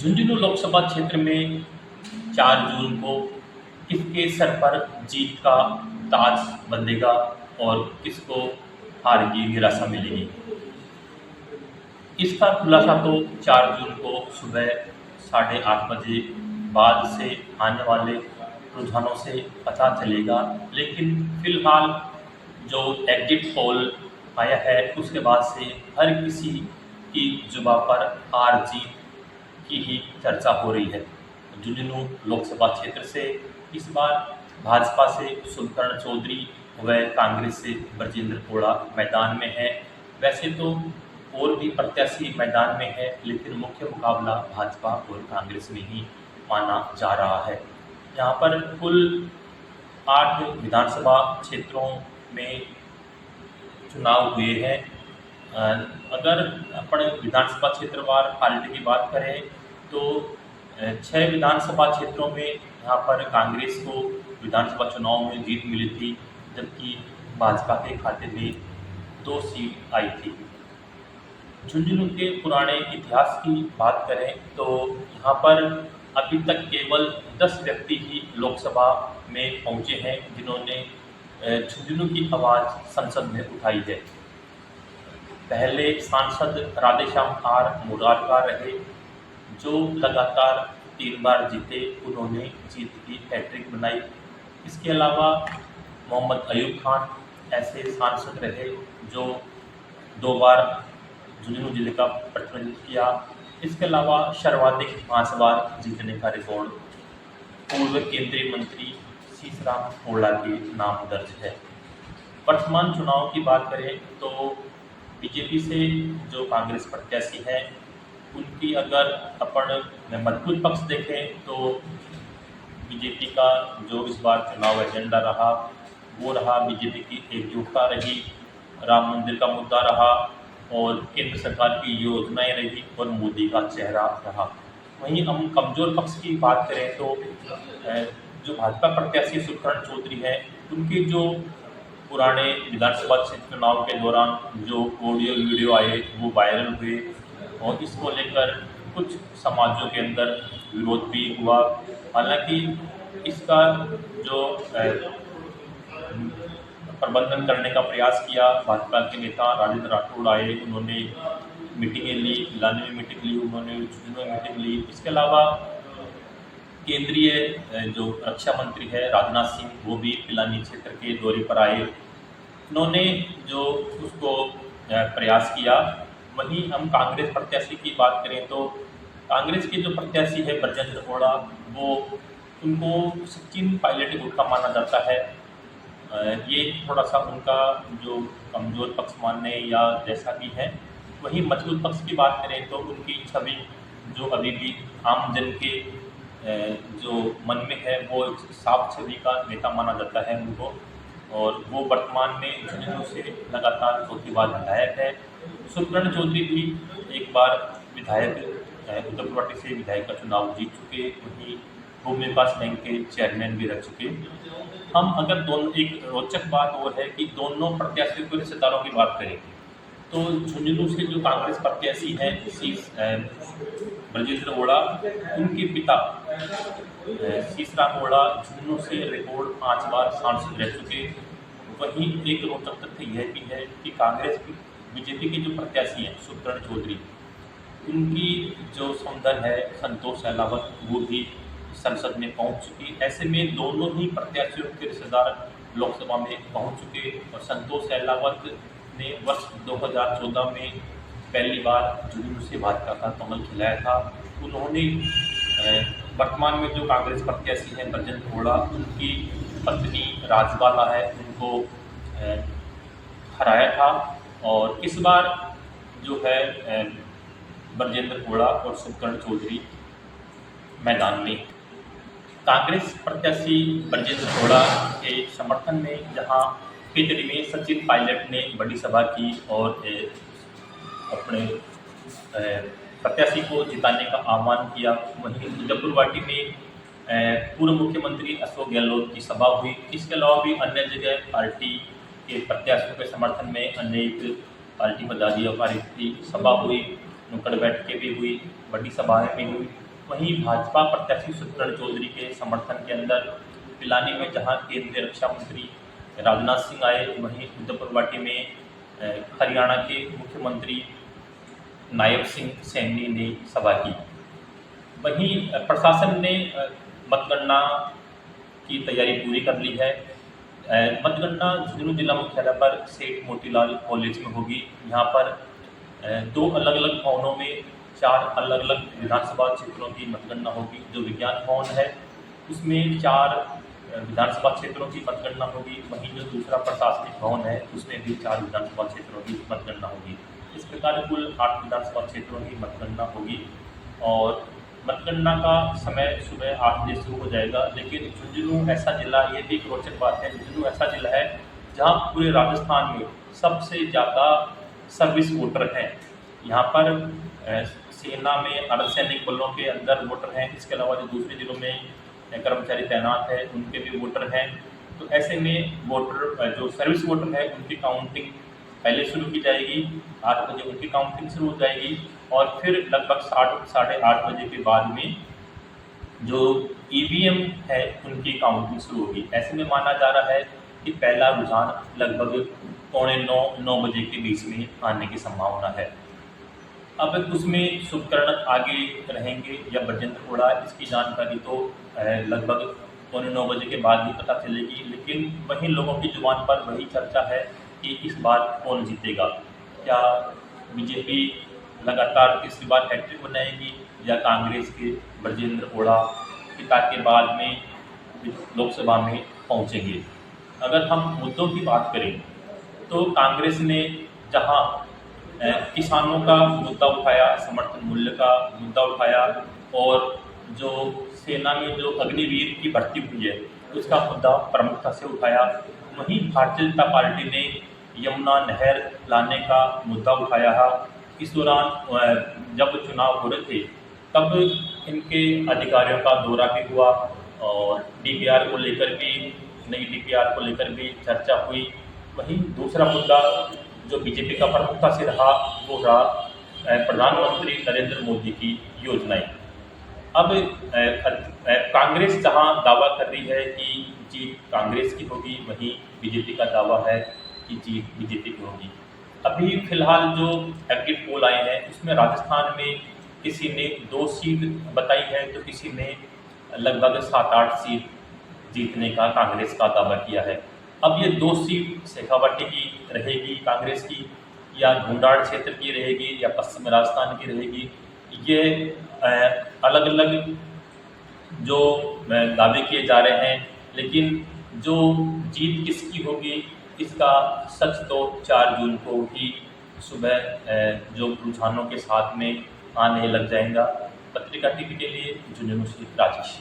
झुंझुनू लोकसभा क्षेत्र में 4 जून को किसके सर पर जीत का ताज बंधेगा और किसको हार की निराशा मिलेगी। इसका खुलासा तो 4 जून को सुबह 8:30 बजे बाद से आने वाले रुझानों से पता चलेगा, लेकिन फिलहाल जो एग्जिट पोल आया है उसके बाद से हर किसी की जुबां पर हार जीत की ही चर्चा हो रही है। झुंझुनू लोकसभा क्षेत्र से इस बार भाजपा से सुलकर्ण चौधरी व कांग्रेस से ब्रजेंद्र कोड़ा मैदान में है। वैसे तो और भी प्रत्याशी मैदान में है, लेकिन मुख्य मुकाबला भाजपा और कांग्रेस में ही माना जा रहा है। यहाँ पर कुल 8 विधानसभा क्षेत्रों में चुनाव हुए हैं। अगर अपन विधानसभा क्षेत्रवार पार्टी की बात करें तो 6 विधानसभा क्षेत्रों में यहाँ पर कांग्रेस को विधानसभा चुनाव में जीत मिली थी, जबकि भाजपा के खाते में 2 सीट आई थी। झुंझुनू के पुराने इतिहास की बात करें तो यहाँ पर अभी तक केवल 10 व्यक्ति ही लोकसभा में पहुँचे हैं जिन्होंने झुंझुनू की आवाज़ संसद में उठाई है। पहले सांसद राधेश्याम आर मुरारका रहे, जो लगातार 3 बार जीते, उन्होंने जीत की हैट्रिक बनाई। इसके अलावा मोहम्मद अयूब खान ऐसे सांसद रहे जो 2 बार झुंझुनू जिले का प्रतिनिधित्व किया। इसके अलावा सर्वाधिक 5 बार जीतने का रिकॉर्ड पूर्व केंद्रीय मंत्री शीशराम कोड़ा के नाम दर्ज है। वर्तमान चुनाव की बात करें तो बीजेपी से जो कांग्रेस प्रत्याशी है उनकी अगर अपन मजबूत पक्ष देखें तो बीजेपी का जो इस बार चुनाव एजेंडा रहा वो रहा, बीजेपी की एकजुटता रही, राम मंदिर का मुद्दा रहा और केंद्र सरकार की योजनाएं रही और मोदी का चेहरा रहा। वहीं हम कमज़ोर पक्ष की बात करें तो जो भाजपा प्रत्याशी सुलकर्ण चौधरी हैं, उनके जो पुराने विधानसभा क्षेत्र चुनाव के दौरान जो ऑडियो वीडियो आए वो वायरल हुए और इसको लेकर कुछ समाजों के अंदर विरोध भी हुआ। हालांकि इसका जो प्रबंधन करने का प्रयास किया, भाजपा के नेता राजेंद्र राठौड़ आए, उन्होंने मीटिंगें ली, पिलानी में मीटिंग ली, उन्होंने झुंझुनू में मीटिंग ली। इसके अलावा केंद्रीय जो रक्षा मंत्री है राजनाथ सिंह, वो भी पिलानी क्षेत्र के दौरे पर आए, उन्होंने जो उसको प्रयास किया। वहीं हम कांग्रेस प्रत्याशी की बात करें तो कांग्रेस के जो प्रत्याशी है ब्रजेंद्र कोड़ा, वो उनको सचिन पायलट गुट का माना जाता है। ये थोड़ा सा उनका जो कमज़ोर पक्ष मानने या जैसा भी है। वहीं मजबूत पक्ष की बात करें तो उनकी छवि जो अभी भी आम जन के जो मन में है वो एक साफ छवि का नेता माना जाता है उनको, और वो वर्तमान में झुंझुनू से लगातार 4थी बार विधायक है। सुलकर्ण चौधरी भी एक बार विधायक उत्तर पार्टी से विधायक का चुनाव जीत चुके, वहीं भूमि विकास बैंक के चेयरमैन भी रह चुके। हम अगर दोनों, एक रोचक बात और है कि दोनों प्रत्याशियों के रिश्तेदारों की बात करें तो झुंझुनू से जो कांग्रेस प्रत्याशी हैं ब्रजेंद्र कोड़ा, उनके पिता शीशराम कोड़ा झुंझुनू से रिकॉर्ड 5 बार सांसद रह चुके। वहीं एक रोचक तथ्य यह भी है कि कांग्रेस की बीजेपी के जो प्रत्याशी हैं सुलकर्ण चौधरी, उनकी जो समधन है संतोष अहलावत, वो भी संसद में पहुंच चुकी। ऐसे में दोनों ही प्रत्याशियों के रिश्तेदार लोकसभा में पहुंच चुके और संतोष अहलावत ने वर्ष 2014 में पहली बार झुंझुनू से भाजपा का कमल खिलाया था। उन्होंने वर्तमान में जो कांग्रेस प्रत्याशी हैं ब्रजेंद्र कोड़ा, उनकी पत्नी राजबाला है, उनको हराया था। और इस बार जो है ब्रजेंद्र कोड़ा और सुलकर्ण चौधरी मैदान में। कांग्रेस प्रत्याशी ब्रजेंद्र कोड़ा के समर्थन में जहां खिचड़ी में सचिन पायलट ने बड़ी सभा की और अपने प्रत्याशी को जिताने का आह्वान किया, वहीं मुजफ्फरवाटी में पूर्व मुख्यमंत्री अशोक गहलोत की सभा हुई। इसके अलावा भी अन्य जगह पार्टी के प्रत्याशियों के समर्थन में अनेक पार्टी पदाधिकारियों की सभा हुई, नुक्कड़ बैठकें भी हुई, बड़ी सभाएं भी हुई। वहीं भाजपा प्रत्याशी सुखचंद्र चौधरी के समर्थन के अंदर पिलानी में जहां केंद्रीय रक्षा मंत्री राजनाथ सिंह आए, वहीं उद्धवपुरवाटी में हरियाणा के मुख्यमंत्री नायब सिंह सैनी ने सभा की। वहीं प्रशासन ने मतगणना की तैयारी पूरी कर ली है। मतगणना झुंझुनू जिला मुख्यालय पर सेठ मोतीलाल कॉलेज में होगी। यहाँ पर 2 अलग अलग भवनों में 4 अलग अलग विधानसभा क्षेत्रों की मतगणना होगी। जो विज्ञान भवन है उसमें 4 विधानसभा क्षेत्रों की मतगणना होगी। वहीं जो दूसरा प्रशासनिक भवन है उसमें भी 4 विधानसभा क्षेत्रों की मतगणना होगी। इस प्रकार कुल 8 विधानसभा क्षेत्रों की मतगणना होगी और मतगणना का समय सुबह 8 बजे शुरू हो जाएगा। लेकिन झुंझुनू ऐसा जिला, ये भी एक रोचक बात है, झुंझुनू ऐसा जिला है जहाँ पूरे राजस्थान में सबसे ज़्यादा सर्विस वोटर हैं। यहाँ पर सेना में अर्धसैनिक बलों के अंदर वोटर हैं, इसके अलावा जो दूसरे जिलों में कर्मचारी तैनात है उनके भी वोटर हैं। तो ऐसे में वोटर जो सर्विस वोटर है उनकी काउंटिंग पहले शुरू की जाएगी, 8 बजे उनकी काउंटिंग शुरू हो जाएगी और फिर लगभग 8:30 बजे के बाद में जो ईवीएम है उनकी काउंटिंग शुरू होगी। ऐसे में माना जा रहा है कि पहला रुझान लगभग 8:45-9 बजे के बीच में आने की संभावना है। अब उसमें शुभकर्ण आगे रहेंगे या बजेंद्र ओड़ा, इसकी जानकारी तो लगभग 8:45 बजे के बाद भी पता चलेगी। लेकिन वहीं लोगों की जुबान पर वही चर्चा है कि इस बार कौन जीतेगा। क्या बीजेपी लगातार तीसरी बार हैट्रिक बनाएगी या कांग्रेस के बजेंद्र ओड़ा पिता के बाद में लोकसभा में पहुंचेंगे। अगर हम मुद्दों की बात करें तो कांग्रेस ने जहां किसानों का मुद्दा उठाया, समर्थन मूल्य का मुद्दा उठाया और जो सेना में जो अग्निवीर की भर्ती हुई है उसका मुद्दा प्रमुखता से उठाया, वहीं भारतीय जनता पार्टी ने यमुना नहर लाने का मुद्दा उठाया है। इस दौरान जब चुनाव हो रहे थे तब इनके अधिकारियों का दौरा भी हुआ और डीपीआर को लेकर भी, नई डीपीआर को लेकर भी चर्चा हुई। वहीं दूसरा मुद्दा जो बीजेपी का प्रमुखता से रहा वो रहा प्रधानमंत्री नरेंद्र मोदी की योजनाएं। अब कांग्रेस जहां दावा कर रही है कि जीत कांग्रेस की होगी, वहीं बीजेपी का दावा है कि जीत बीजेपी की होगी। अभी फिलहाल जो एग्जिट पोल आए हैं उसमें राजस्थान में किसी ने 2 सीट बताई है तो किसी ने लगभग 7-8 सीट जीतने का कांग्रेस का दावा किया है। अब ये 2 सीट शेखावाटी की रहेगी कांग्रेस की, या ढूंढाड़ क्षेत्र की रहेगी, या पश्चिम राजस्थान की रहेगी, ये अलग अलग जो दावे किए जा रहे हैं। लेकिन जो जीत किसकी होगी इसका सच तो 4 जून को ही सुबह जो रुझानों के साथ में आने लग जाएगा। पत्रिका टीवी के लिए झुंझुनू से राजेश।